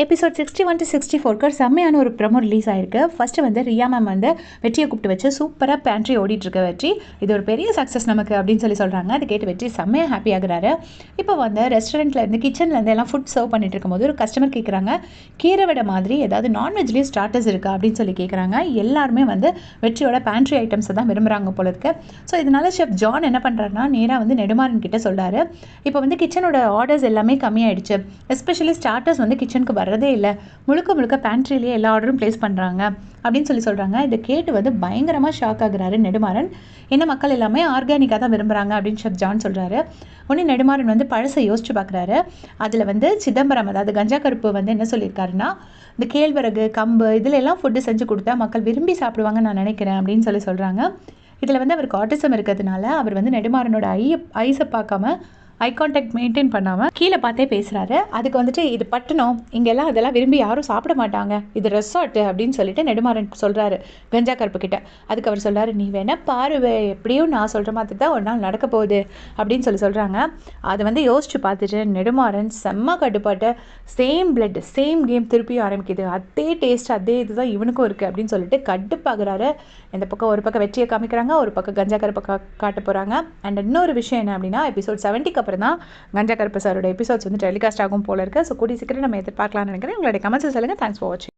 Episode 61 to 64க்கு செம்மையான ஒரு promo release ஆயிருக்கு. ஃபர்ஸ்ட் வந்து ரியா மேம் வந்து வெற்றியை கூப்பிட்டு வச்சு சூப்பராக பேண்ட்ரி ஓடிட்டு இருக்க வெற்றி, இது ஒரு பெரிய சக்ஸஸ் நமக்கு அப்படின்னு சொல்கிறாங்க. அது கேட்டு வெற்றி செம்மையாக ஹாப்பி ஆகுறாரு. இப்போ வந்து ரெஸ்டாரண்ட்லேருந்து கிச்சன்லேருந்து எல்லாம் ஃபுட் சர்வ் பண்ணிட்டு இருக்கும்போது ஒரு கஸ்டமர் கேட்குறாங்க, கீரை விட மாதிரி ஏதாவது நான்வெஜ்லேயும் ஸ்டார்டர்ஸ் இருக்கா அப்படின்னு சொல்லி கேட்குறாங்க. எல்லாருமே வந்து வெற்றியோட பேண்ட்ரி ஐட்டம்ஸை தான் விரும்புகிறாங்க போல இருக்கு. ஸோ இதனால ஷெஃப் ஜான் என்ன பண்ணுறாருன்னா நேராக வந்து நெடுமாறன் கிட்ட சொல்கிறாரு, இப்போ வந்து கிச்சனோட ஆர்டர்ஸ் எல்லாமே கம்மியாயிடுச்சு, எஸ்பெஷலி ஸ்டார்டர்ஸ் வந்து கிச்சனுக்கு வரதே இல்லை, முழுக்க முழுக்க பேண்ட்ரிலேயே எல்லா ஆர்டரும் ப்ளேஸ் பண்ணுறாங்க அப்படின்னு சொல்கிறாங்க. இதை கேட்டு வந்து பயங்கரமாக ஷாக் ஆகுறாரு நெடுமாறன். என்ன மக்கள் எல்லாமே ஆர்கானிக்காக தான் விரும்புகிறாங்க அப்படின்னு ஷெஃப் ஜான் சொல்கிறாரு. உடனே நெடுமாறன் வந்து பழசை யோசிச்சு பார்க்குறாரு. அதில் வந்து சிதம்பரம், அதாவது கஞ்சா கருப்பு வந்து என்ன சொல்லியிருக்காருன்னா, இந்த கேழ்வரகு கம்பு இதில் எல்லாம் ஃபுட்டு செஞ்சு கொடுத்தா மக்கள் விரும்பி சாப்பிடுவாங்கன்னு நான் நினைக்கிறேன் அப்படின்னு சொல்கிறாங்க. இதில் வந்து அவருக்கு ஆட்டிசம் இருக்கிறதுனால அவர் வந்து நெடுமாறனோட ஐஸை பார்க்காம ஐ கான்டாக்ட் மெயின்டைன் பண்ணாமல் கீழே பார்த்தே பேசுகிறாரு. அதுக்கு வந்துட்டு இது பட்டணம், இங்கெல்லாம் அதெல்லாம் விரும்பி யாரும் சாப்பிட மாட்டாங்க, இது ரெசார்ட்டு அப்படின்னு சொல்லிட்டு நெடுமாறன் சொல்கிறாரு கஞ்சா கருப்பு கிட்ட. அதுக்கு அவர் சொல்கிறாரு, நீ வேணா பாருவே, எப்படியும் நான் சொல்கிற மாதிரி தான் ஒரு நாள் நடக்க போகுது அப்படின்னு சொல்கிறாங்க. அதை வந்து யோசிச்சு பார்த்துட்டு நெடுமாறன் செம்ம கட்டுப்பாட்டு, சேம் பிளட் சேம் கேம் திருப்பியும் ஆரம்பிக்குது, அதே டேஸ்ட் அதே இதுதான் இவனுக்கும் இருக்குது அப்படின்னு சொல்லிட்டு கடுப்பாகிறாரு. இந்த பக்கம் ஒரு பக்கம் வெற்றியை காமிக்கிறாங்க, ஒரு பக்கம் கஞ்சா கருப்பை காட்ட போகிறாங்க. அண்ட் இன்னொரு விஷயம் என்ன அப்படின்னா, எபிசோட் 70க்கு அப்புறம் தான் கஞ்சா கருப்பு சாரோட எபிசோட்ஸ் வந்து டெலிகாஸ்ட் ஆகும் போல இருக்குது. ஸோ கூடிய சீக்கிரம் நம்ம எதிர்பார்க்கலாம்னு நினைக்கிறேன். உங்களுடைய கமெண்ட்ஸ் சொல்லுங்கள். தேங்க்ஸ் ஃபார் வாட்சிங்.